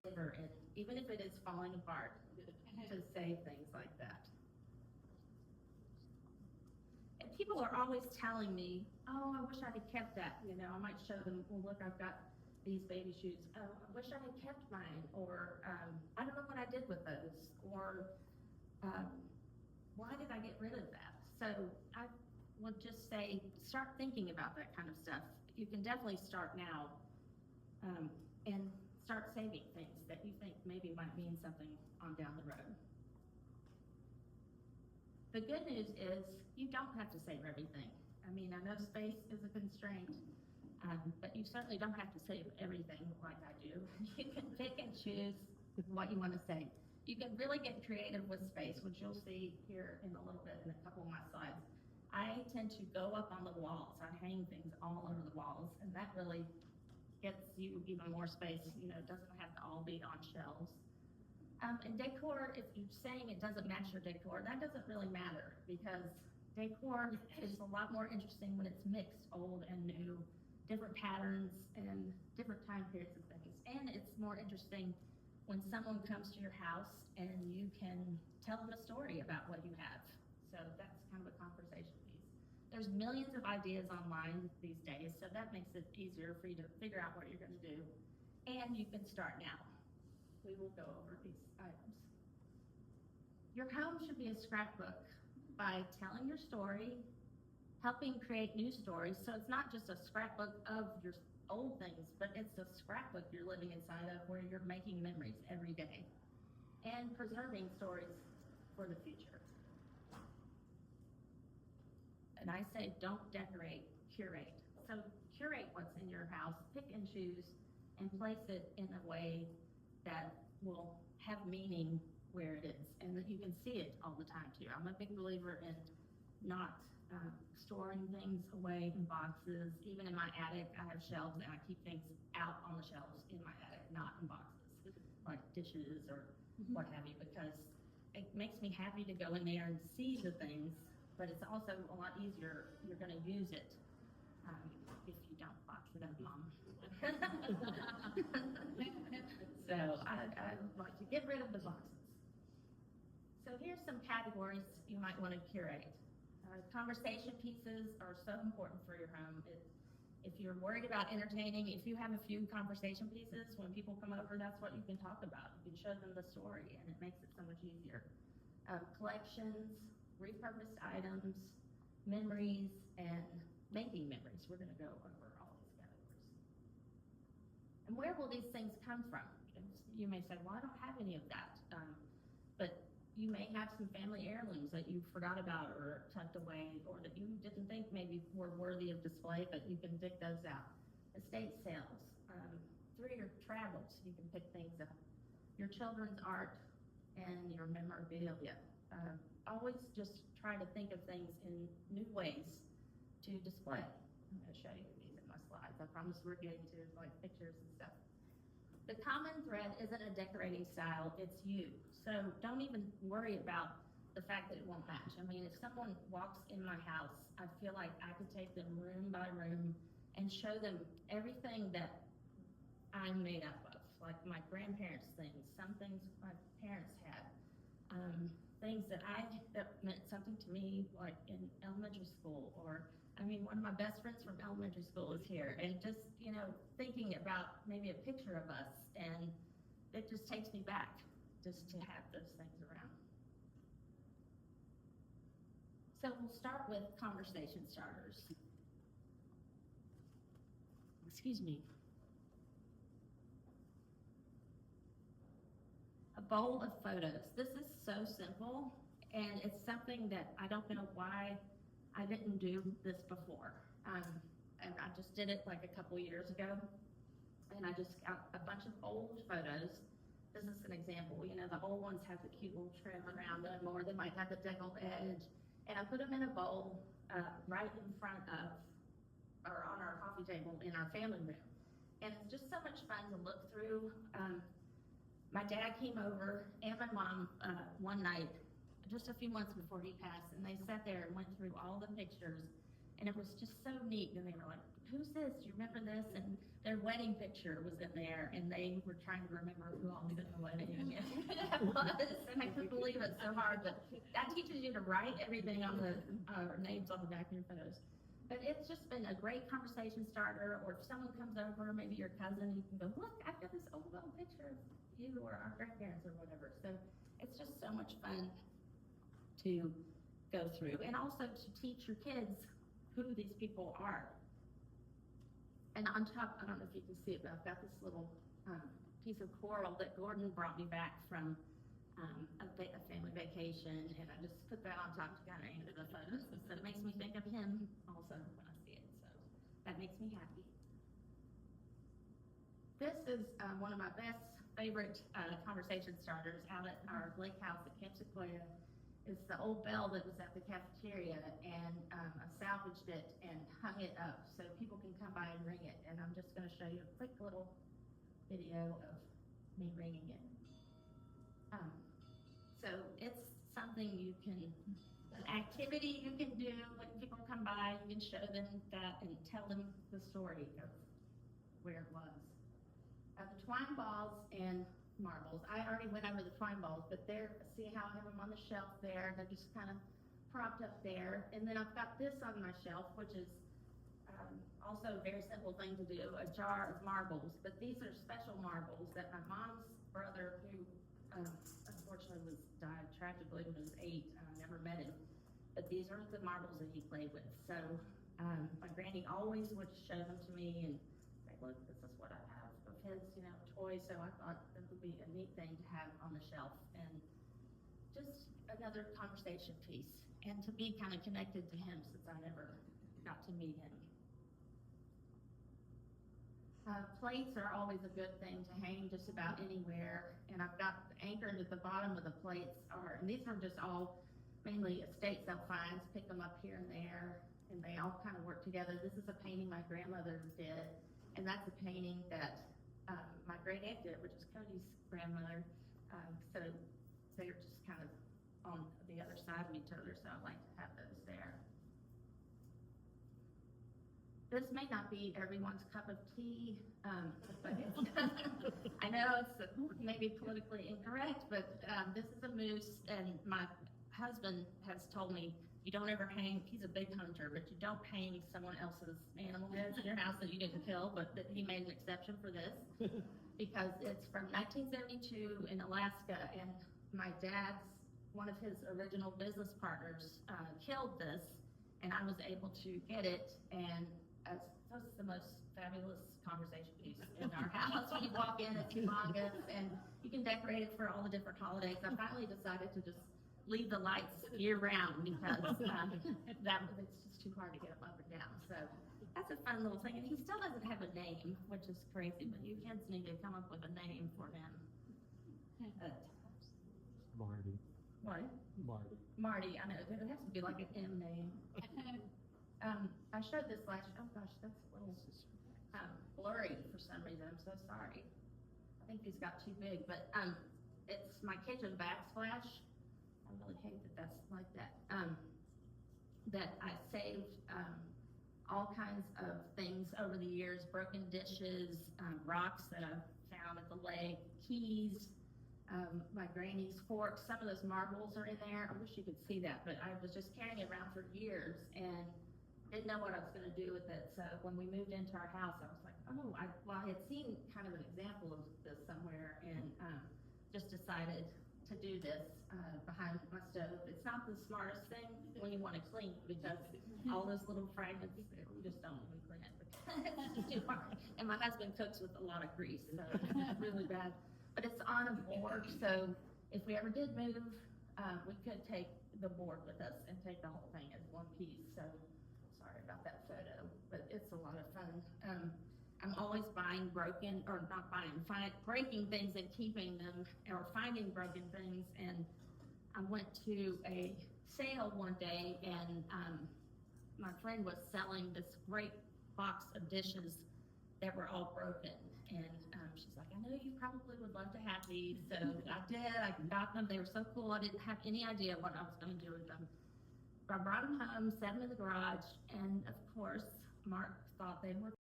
And even if it is falling apart, to say things like that. And people are always telling me, oh, I wish I had kept that. You know, I might show them, well, look, I've got these baby shoes. Oh, I wish I had kept mine. Or I don't know what I did with those. Or um, why did I get rid of that? So I would just say, start thinking about that kind of stuff. You can definitely start now and start saving things that you think maybe might mean something on down the road. The good news is you don't have to save everything. I mean, I know space is a constraint, but you certainly don't have to save everything like I do. You can pick and choose what you want to save. You can really get creative with space, which you'll see here in a little bit in a couple of my slides. I tend to go up on the walls. I hang things all over the walls, and that really gets you even more space. You know, it doesn't have to all be on shelves. And decor, if you're saying it doesn't match your decor, that doesn't really matter because decor is a lot more interesting when it's mixed, old and new, different patterns and different time periods of things. And it's more interesting when someone comes to your house and you can tell them a story about what you have. So that's kind of a conversation piece. There's millions of ideas online these days, so that makes it easier for you to figure out what you're going to do. And you can start now. We will go over these items. Your home should be a scrapbook by telling your story, helping create new stories. So it's not just a scrapbook of your old things, but it's a scrapbook you're living inside of where you're making memories every day and preserving stories for the future. And I say don't decorate, curate. So curate what's in your house, pick and choose, and place it in a way that will have meaning where it is and that you can see it all the time too. I'm a big believer in not storing things away in boxes. Even in my attic, I have shelves and I keep things out on the shelves in my attic, not in boxes, like dishes or what have you, because it makes me happy to go in there and see the things, but it's also a lot easier. You're going to use it if you don't box it up, Mom. So I like to get rid of the boxes. So here's some categories you might want to curate. Conversation pieces are so important for your home. If you're worried about entertaining, if you have a few conversation pieces, when people come over, that's what you can talk about. You can show them the story, and it makes it so much easier. Collections, repurposed items, memories, and making memories. We're going to go over all these categories. And where will these things come from? You may say, well, I don't have any of that. But you may have some family heirlooms that you forgot about or tucked away or that you didn't think maybe were worthy of display, but you can dig those out. Estate sales, through your travels, you can pick things up. Your children's art and your memorabilia. Always just try to think of things in new ways to display. I'm going to show you these in my slides. I promise we're getting to like pictures and stuff. The common thread isn't a decorating style, it's you. So don't even worry about the fact that it won't match. I mean, if someone walks in my house, I feel like I could take them room by room and show them everything that I'm made up of, like my grandparents' things, some things my parents had, things that meant something to me, like in elementary school, or I mean, one of my best friends from elementary school is here, and just, you know, thinking about maybe a picture of us, and it just takes me back just to have those things around. So we'll start with conversation starters. Excuse me. A bowl of photos. This is so simple, and it's something that I don't know why I didn't do this before. And I just did it like a couple years ago, and I just got a bunch of old photos. This is an example. You know, the old ones have the cute little trim around them, or they might have the deckled edge. And I put them in a bowl right in front of, or on our coffee table in our family room. And it's just so much fun to look through. My dad came over and my mom one night, just a few months before he passed, and they sat there and went through all the pictures And it was just so neat. And they were like, who's this? Do you remember this? And their wedding picture was in there, and they were trying to remember who all was in the wedding. It was, and I couldn't believe it so hard. But that teaches you to write everything on the names on the back of your photos. But it's just been a great conversation starter, or if someone comes over, maybe your cousin, you can go, look, I've got this old picture of you or our grandparents or whatever. So it's just so much fun to go through, and also to teach your kids who these people are. And on top, I don't know if you can see it, but I've got this little piece of coral that Gordon brought me back from a family vacation, and I just put that on top to kind of add to the photos. So it makes me think of him also when I see it, so that makes me happy. This is one of my best favorite conversation starters out at our lake house at Camp Sequoia. It's the old bell that was at the cafeteria, and I salvaged it and hung it up so people can come by and ring it. And I'm just going to show you a quick little video of me ringing it. So it's something you can, an activity you can do when people come by. You can show them that and tell them the story of where it was. The twine balls and marbles. I already went over the twine balls, but there, see how I have them on the shelf there? They're just kind of propped up there. And then I've got this on my shelf, which is also a very simple thing to do, a jar of marbles. But these are special marbles that my mom's brother, who unfortunately died tragically when he was 8, never met him. But these are the marbles that he played with. So my granny always would show them to me and say, look, this is what I have of his, toys. So I thought that would be a neat thing to have on the shelf, and just another conversation piece, and to be kind of connected to him since I never got to meet him. Plates are always a good thing to hang just about anywhere, and I've got anchored at the bottom of the plates and these are just all mainly estate sale finds, pick them up here and there, and they all kind of work together. This is a painting my grandmother did, and that's a painting that my great aunt did, which is Cody's grandmother. So they're just kind of on the other side of each other, so I like to have those there. This may not be everyone's cup of tea, but I know it's maybe politically incorrect, but this is a moose, and my husband has told me, you don't ever hang, he's a big hunter, but you don't hang someone else's animal heads in your house that you didn't kill, but that he made an exception for this, because it's from 1972 in Alaska, and my dad's, one of his original business partners killed this, and I was able to get it, and this is the most fabulous conversation piece in our house. When you walk in, it's humongous, and you can decorate it for all the different holidays. I finally decided to just leave the lights year round because it's just too hard to get them up and down. So that's a fun little thing. And he still doesn't have a name, which is crazy, but you kids need to come up with a name for him. Marty. What? Marty. Marty, I know. It has to be like an M name. I showed this last year. Oh gosh, that's a little blurry for some reason. I'm so sorry. I think these got too big, but it's my kitchen backsplash. I really hate that that's like that. That I saved all kinds of things over the years, broken dishes, rocks that I found at the lake, keys, my granny's forks. Some of those marbles are in there. I wish you could see that, but I was just carrying it around for years and didn't know what I was going to do with it. So when we moved into our house, I was like, oh, I had seen kind of an example of this somewhere, and just decided to do this behind my stove. It's not the smartest thing when you want to clean, because all those little fragments, you just don't even clean it. It's just too hard. And my husband cooks with a lot of grease, so it's really bad. But it's on a board, so if we ever did move, we could take the board with us and take the whole thing as one piece. So sorry about that photo, but it's a lot of fun. I'm always buying broken, or not buying, breaking things and keeping them, or finding broken things. And I went to a sale one day, and my friend was selling this great box of dishes that were all broken. And she's like, I know you probably would love to have these. So I did, I got them. They were so cool. I didn't have any idea what I was going to do with them. I brought them home, set them in the garage, and of course, Mark thought they were